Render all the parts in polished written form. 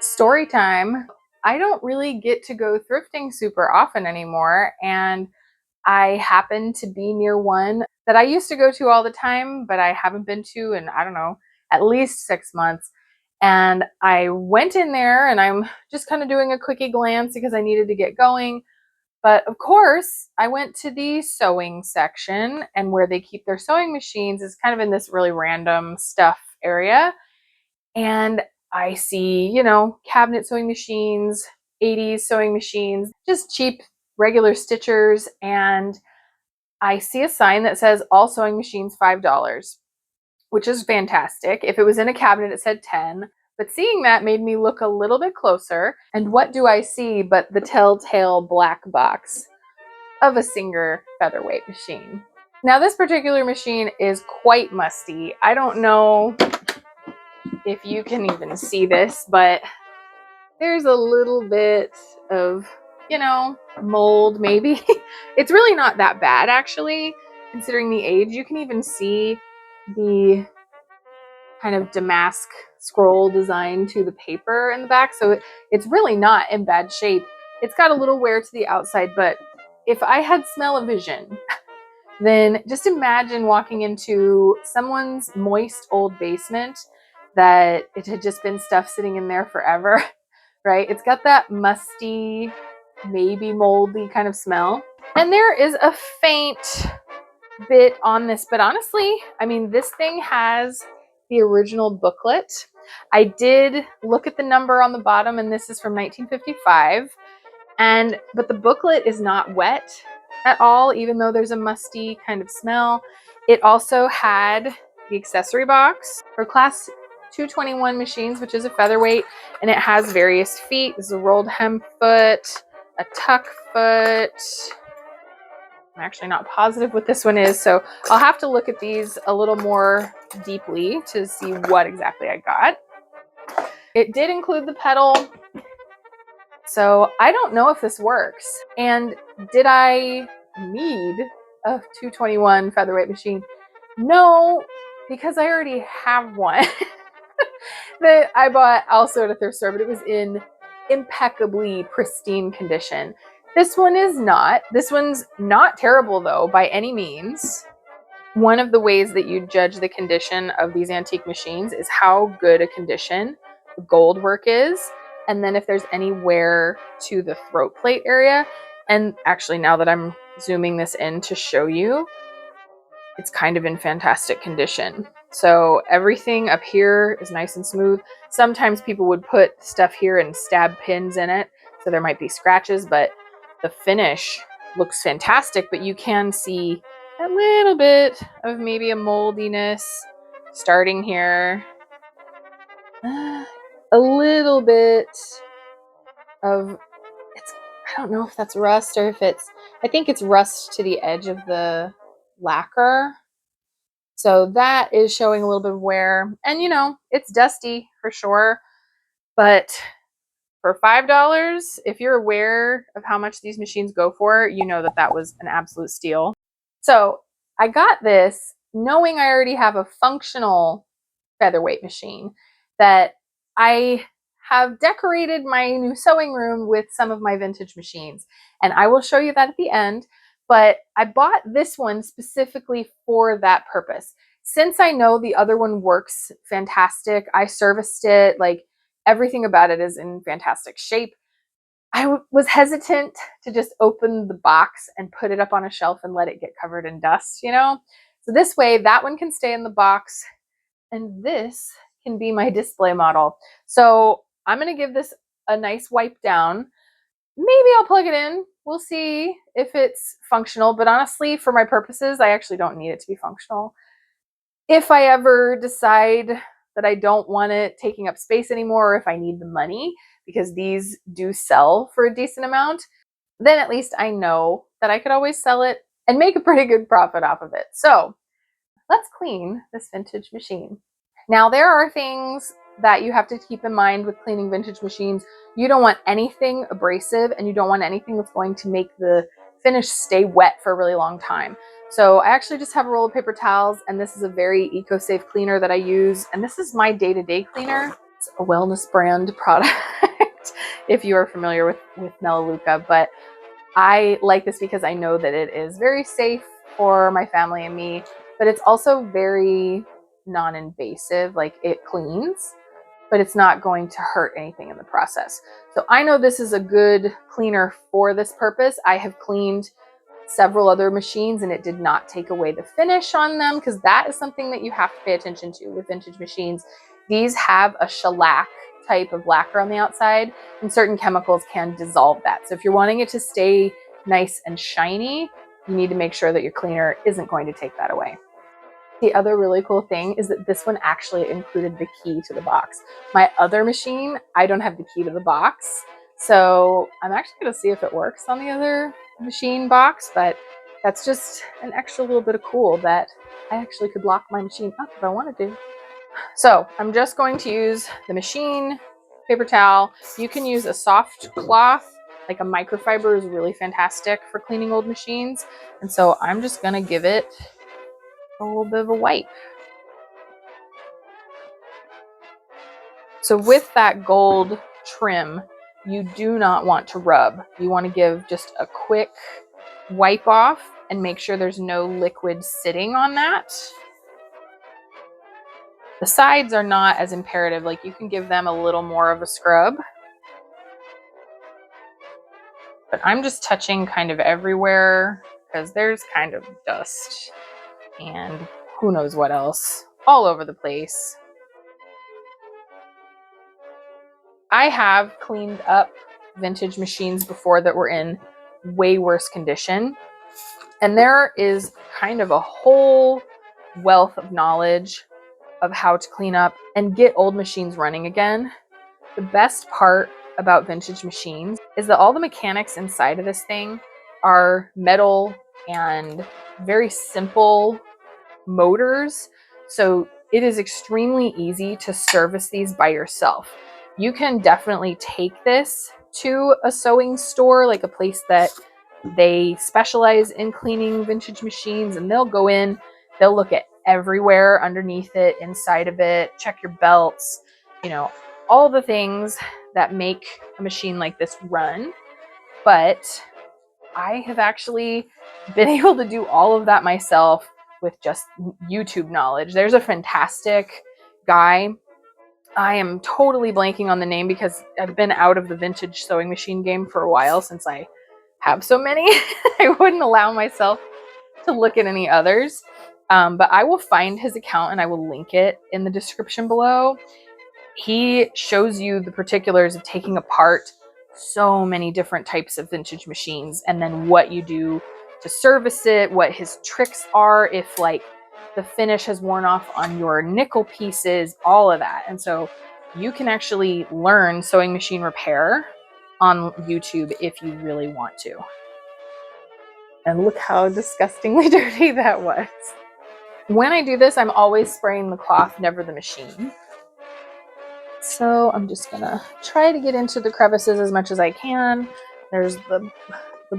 Story time. I don't really get to go thrifting super often anymore, and I happen to be near one that I used to go to all the time, but I haven't been to in, I don't know, at least 6 months. And I went in there and I'm just kind of doing a quickie glance because I needed to get going. But of course, I went to the sewing section, and where they keep their sewing machines is kind of in this really random stuff area. And I see, cabinet sewing machines, 80s sewing machines, just cheap regular stitchers. And I see a sign that says all sewing machines $5, which is fantastic. If it was in a cabinet, it said 10. But seeing that made me look a little bit closer. And what do I see but the telltale black box of a Singer featherweight machine. Now, this particular machine is quite musty. I don't know if you can even see this, but there's a little bit of, mold maybe. It's really not that bad, actually, considering the age. You can even see the kind of damask scroll design to the paper in the back. So it's really not in bad shape. It's got a little wear to the outside, but if I had smell-o-vision, then just imagine walking into someone's moist old basement that it had just been stuff sitting in there forever, right? It's got that musty, maybe moldy kind of smell. And there is a faint bit on this, but honestly, I mean, this thing has the original booklet. I did look at the number on the bottom, and this is from 1955. But the booklet is not wet at all, even though there's a musty kind of smell. It also had the accessory box for class 221 machines, which is a featherweight, and it has various feet. This is a rolled hem foot, a tuck foot. I'm actually not positive what this one is, so I'll have to look at these a little more deeply to see what exactly I got. It did include the pedal, so I don't know if this works. And did I need a 221 featherweight machine? No, because I already have one that I bought also at a thrift store, but it was in impeccably pristine condition. This one is not. This one's not terrible, though, by any means. One of the ways that you judge the condition of these antique machines is how good a condition the gold work is, and then if there's any wear to the throat plate area. And actually, now that I'm zooming this in to show you, it's kind of in fantastic condition. So everything up here is nice and smooth. Sometimes people would put stuff here and stab pins in it, so there might be scratches, but the finish looks fantastic. But you can see a little bit of maybe a moldiness starting here. A little bit of, I don't know if that's rust or if I think it's rust to the edge of the lacquer. So that is showing a little bit of wear. And it's dusty for sure. But for $5, if you're aware of how much these machines go for, you know that was an absolute steal. So I got this knowing I already have a functional featherweight machine that I have decorated my new sewing room with some of my vintage machines. And I will show you that at the end. But I bought this one specifically for that purpose. Since I know the other one works fantastic, I serviced it, like everything about it is in fantastic shape. I was hesitant to just open the box and put it up on a shelf and let it get covered in dust, So this way, that one can stay in the box, and this can be my display model. So I'm going to give this a nice wipe down. Maybe I'll plug it in. We'll see if it's functional, but honestly, for my purposes, I actually don't need it to be functional. If I ever decide that I don't want it taking up space anymore, or if I need the money, because these do sell for a decent amount, then at least I know that I could always sell it and make a pretty good profit off of it. So let's clean this vintage machine. Now, there are things that you have to keep in mind with cleaning vintage machines. You don't want anything abrasive, and you don't want anything that's going to make the finish stay wet for a really long time. So I actually just have a roll of paper towels, and this is a very eco-safe cleaner that I use, and this is my day-to-day cleaner. It's a wellness brand product if you are familiar with Melaleuca, but I like this because I know that it is very safe for my family and me, but it's also very non-invasive. Like, it cleans, but it's not going to hurt anything in the process. So I know this is a good cleaner for this purpose. I have cleaned several other machines and it did not take away the finish on them, because that is something that you have to pay attention to with vintage machines. These have a shellac type of lacquer on the outside, and certain chemicals can dissolve that. So if you're wanting it to stay nice and shiny, you need to make sure that your cleaner isn't going to take that away. The other really cool thing is that this one actually included the key to the box. My other machine, I don't have the key to the box. So I'm actually gonna see if it works on the other machine box, but that's just an extra little bit of cool that I actually could lock my machine up if I wanted to. So I'm just going to use the machine paper towel. You can use a soft cloth, like a microfiber is really fantastic for cleaning old machines. And so I'm just gonna give it a little bit of a wipe. So with that gold trim, you do not want to rub. You want to give just a quick wipe off and make sure there's no liquid sitting on that. The sides are not as imperative, like you can give them a little more of a scrub. But I'm just touching kind of everywhere because there's kind of dust and who knows what else all over the place. I have cleaned up vintage machines before that were in way worse condition. And there is kind of a whole wealth of knowledge of how to clean up and get old machines running again. The best part about vintage machines is that all the mechanics inside of this thing are metal and very simple motors. So it is extremely easy to service these by yourself. You can definitely take this to a sewing store, like a place that they specialize in cleaning vintage machines, and they'll go in, they'll look at everywhere underneath it, inside of it, check your belts, you know, all the things that make a machine like this run. But I have actually been able to do all of that myself with just YouTube knowledge. There's a fantastic guy. I am totally blanking on the name because I've been out of the vintage sewing machine game for a while since I have so many. I wouldn't allow myself to look at any others. But I will find his account and I will link it in the description below. He shows you the particulars of taking apart so many different types of vintage machines and then what you do to service it, what his tricks are, if like the finish has worn off on your nickel pieces, all of that. And so you can actually learn sewing machine repair on YouTube if you really want to. And look how disgustingly dirty that was. When I do this, I'm always spraying the cloth, never the machine. So I'm just gonna try to get into the crevices as much as I can. There's the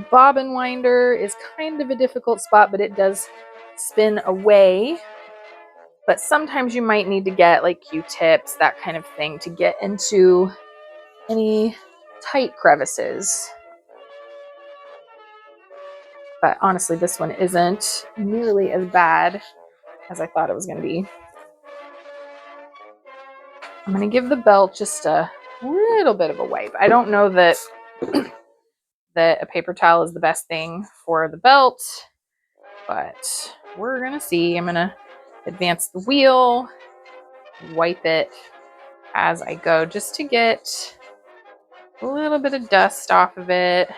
bobbin winder is kind of a difficult spot, but it does spin away. But sometimes you might need to get like Q-tips, that kind of thing, to get into any tight crevices. But honestly, this one isn't nearly as bad as I thought it was gonna be. I'm gonna give the belt just a little bit of a wipe. I don't know that that a paper towel is the best thing for the belt, but we're gonna see. I'm gonna advance the wheel, wipe it as I go just to get a little bit of dust off of it.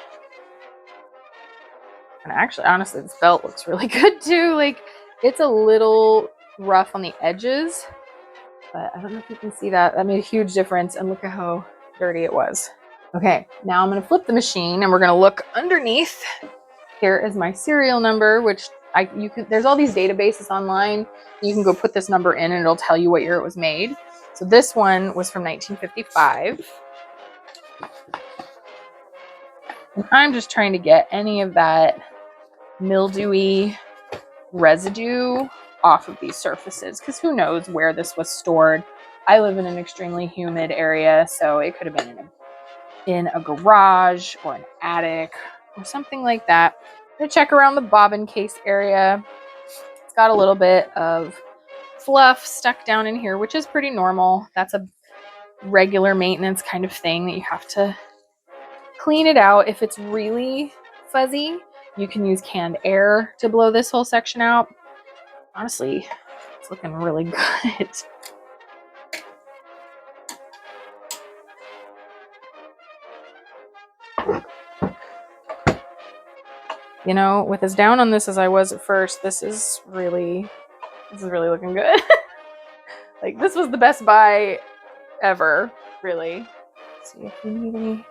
And actually, honestly, this belt looks really good too. Like, it's a little rough on the edges, but I don't know if you can see that. That made a huge difference, and look at how dirty it was. Okay, now I'm gonna flip the machine and we're gonna look underneath. Here is my serial number, which there's all these databases online. You can go put this number in and it'll tell you what year it was made. So this one was from 1955. And I'm just trying to get any of that mildewy residue off of these surfaces, because who knows where this was stored I live in an extremely humid area, so it could have been in a garage or an attic or something like that. I'm gonna check around the bobbin case area. It's got a little bit of fluff stuck down in here, which is pretty normal. That's a regular maintenance kind of thing that you have to clean it out. If it's really fuzzy, you can use canned air to blow this whole section out. Honestly, it's looking really good. You know, with as down on this as I was at first, this is really looking good. Like, this was the best buy ever, really. Let's see if we need any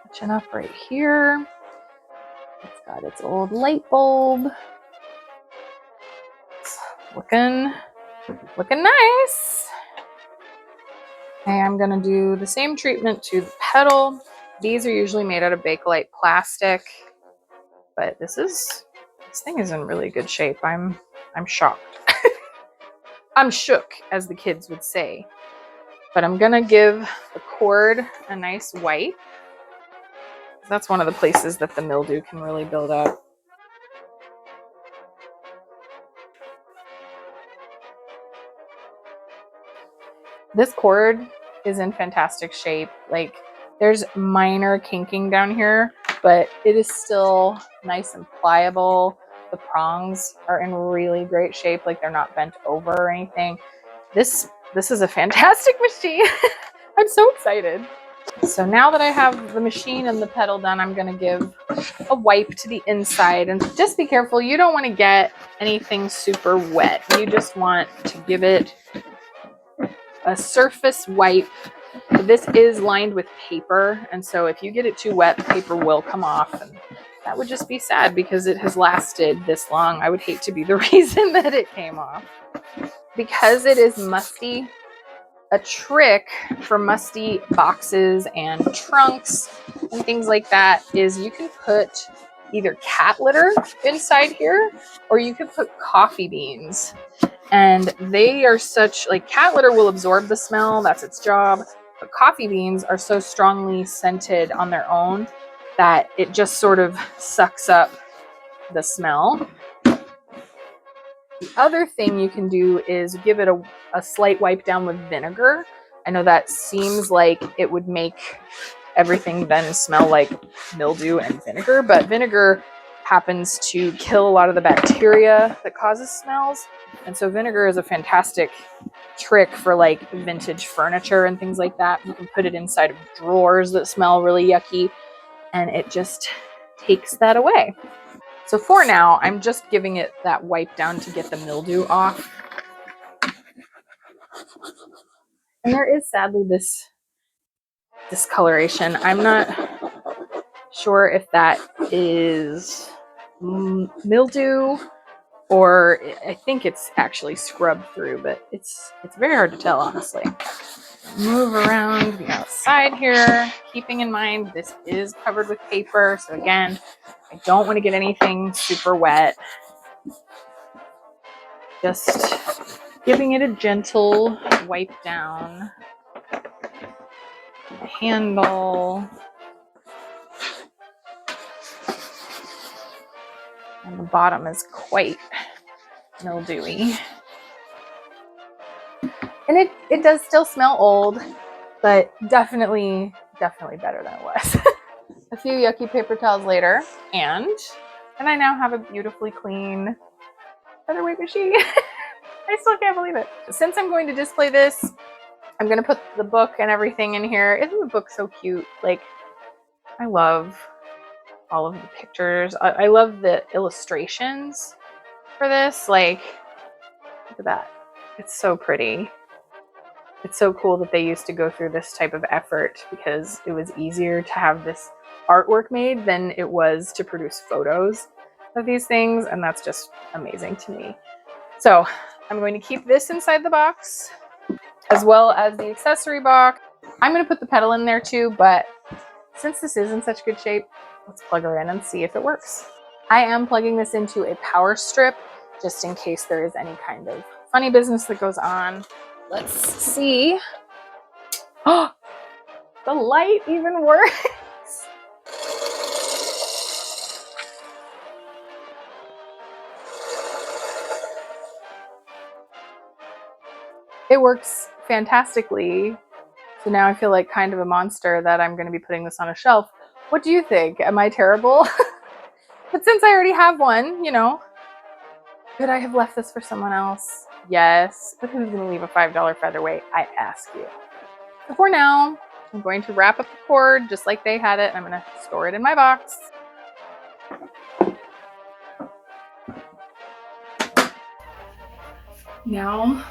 touching up right here. It's got its old light bulb. It's looking nice. Okay, I'm gonna do the same treatment to the pedal. These are usually made out of Bakelite plastic, but this thing is in really good shape. I'm shocked. I'm shook, as the kids would say. But I'm gonna give the cord a nice wipe. That's one of the places that the mildew can really build up. This cord is in fantastic shape. Like, there's minor kinking down here, but it is still nice and pliable. The prongs are in really great shape. Like, they're not bent over or anything. This is a fantastic machine. I'm so excited. So now that I have the machine and the pedal done, I'm going to give a wipe to the inside. And just be careful. You don't want to get anything super wet. You just want to give it a surface wipe. This is lined with paper, and so if you get it too wet, the paper will come off, and that would just be sad because it has lasted this long. I would hate to be the reason that it came off. Because it is musty, a trick for musty boxes and trunks and things like that is you can put either cat litter inside here, or you could put coffee beans. And they are such, like, cat litter will absorb the smell, that's its job, but coffee beans are so strongly scented on their own that it just sort of sucks up the smell. The other thing you can do is give it a slight wipe down with vinegar. I know that seems like it would make everything then smell like mildew and vinegar, but vinegar happens to kill a lot of the bacteria that causes smells. And so vinegar is a fantastic trick for like vintage furniture and things like that. You can put it inside of drawers that smell really yucky, and it just takes that away. So for now, I'm just giving it that wipe down to get the mildew off. And there is sadly this discoloration. I'm not sure if that is mildew or I think it's actually scrubbed through, but it's very hard to tell, honestly. Move around the outside here, keeping in mind this is covered with paper. So again, I don't want to get anything super wet. Just giving it a gentle wipe down. The handle. And the bottom is quite mildewy. And it does still smell old, but definitely better than it was. A few yucky paper towels later, and I now have a beautifully clean featherweight machine. I still can't believe it. Since I'm going to display this, I'm going to put the book and everything in here. Isn't the book so cute? Like, I love all of the pictures. I love the illustrations for this. Like, look at that. It's so pretty. It's so cool that they used to go through this type of effort because it was easier to have this artwork made than it was to produce photos of these things, and that's just amazing to me. So I'm going to keep this inside the box as well as the accessory box. I'm going to put the pedal in there too, but since this is in such good shape, let's plug her in and see if it works. I am plugging this into a power strip just in case there is any kind of funny business that goes on. Let's see. Oh, the light even works. It works fantastically. So now I feel like kind of a monster that I'm going to be putting this on a shelf. What do you think? Am I terrible? But since I already have one, you know, could I have left this for someone else? Yes. But who's going to leave a $5 featherweight? I ask you. So for now, I'm going to wrap up the cord just like they had it, and I'm going to store it in my box. Now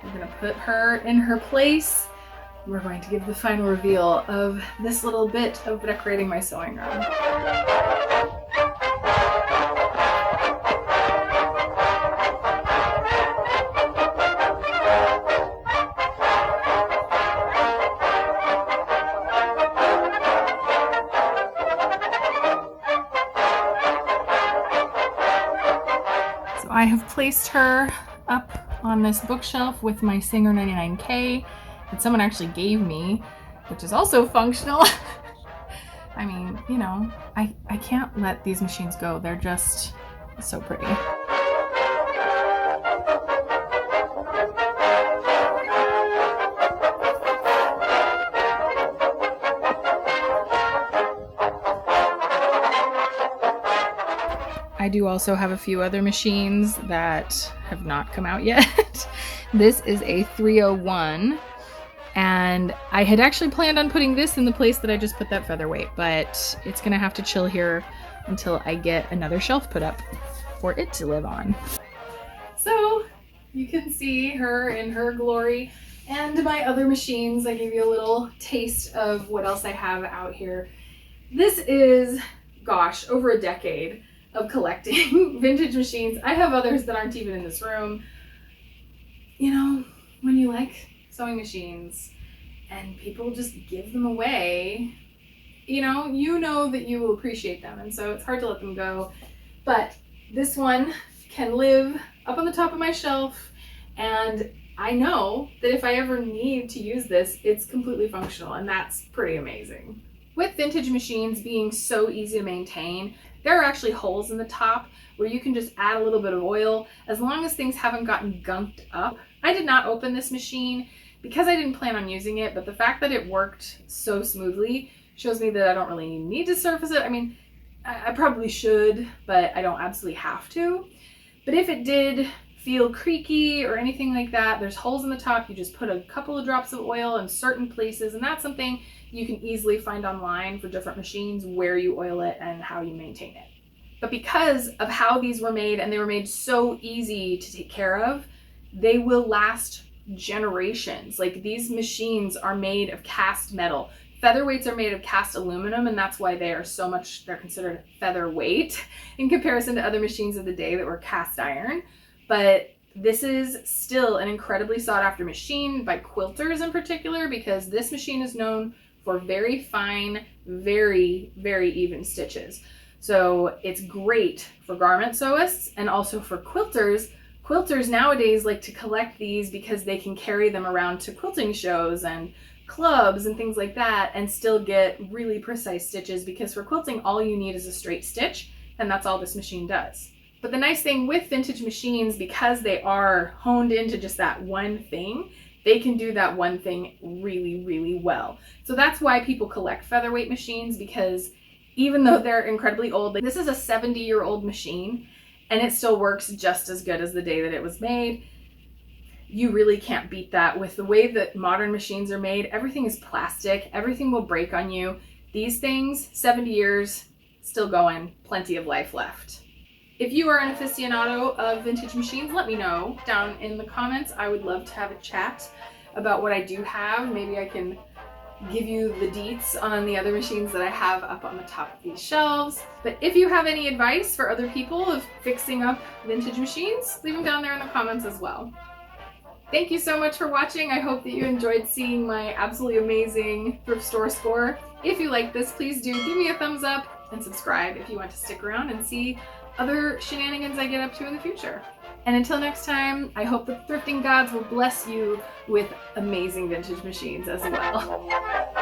we're going to put her in her place. We're going to give the final reveal of this little bit of decorating my sewing room. So I have placed her up on this bookshelf with my Singer 99K that someone actually gave me, which is also functional. I mean, you know, I can't let these machines go. They're just so pretty. I do also have a few other machines that have not come out yet. This is a 301, and I had actually planned on putting this in the place that I just put that featherweight, but it's gonna have to chill here until I get another shelf put up for it to live on. So you can see her in her glory and my other machines. I gave you a little taste of what else I have out here. This is, gosh, over a decade of collecting vintage machines. I have others that aren't even in this room. You know, when you like sewing machines and people just give them away, you know that you will appreciate them, and so it's hard to let them go. But this one can live up on the top of my shelf, and I know that if I ever need to use this, it's completely functional, and that's pretty amazing. With vintage machines being so easy to maintain, there are actually holes in the top where you can just add a little bit of oil as long as things haven't gotten gunked up. I did not open this machine because I didn't plan on using it, but the fact that it worked so smoothly shows me that I don't really need to surface it. I mean, I probably should, but I don't absolutely have to. But if it did feel creaky or anything like that, there's holes in the top. You just put a couple of drops of oil in certain places, and that's something you can easily find online for different machines, where you oil it and how you maintain it. But because of how these were made, and they were made so easy to take care of, they will last generations. Like, these machines are made of cast metal. Featherweights are made of cast aluminum, and that's why they're considered featherweight in comparison to other machines of the day that were cast iron. But this is still an incredibly sought after machine by quilters in particular, because this machine is known for very fine, very, very even stitches. So it's great for garment sewists and also for quilters. Quilters nowadays like to collect these because they can carry them around to quilting shows and clubs and things like that and still get really precise stitches, because for quilting all you need is a straight stitch, and that's all this machine does. But the nice thing with vintage machines, because they are honed into just that one thing, they can do that one thing really, really well. So that's why people collect featherweight machines, because even though they're incredibly old, like, this is a 70-year-old machine and it still works just as good as the day that it was made. You really can't beat that. With the way that modern machines are made, everything is plastic, everything will break on you. These things, 70 years, still going, plenty of life left. If you are an aficionado of vintage machines, let me know down in the comments. I would love to have a chat about what I do have. Maybe I can give you the deets on the other machines that I have up on the top of these shelves. But if you have any advice for other people of fixing up vintage machines, leave them down there in the comments as well. Thank you so much for watching. I hope that you enjoyed seeing my absolutely amazing thrift store score. If you like this, please do give me a thumbs up and subscribe if you want to stick around and see other shenanigans I get up to in the future. And until next time, I hope the thrifting gods will bless you with amazing vintage machines as well.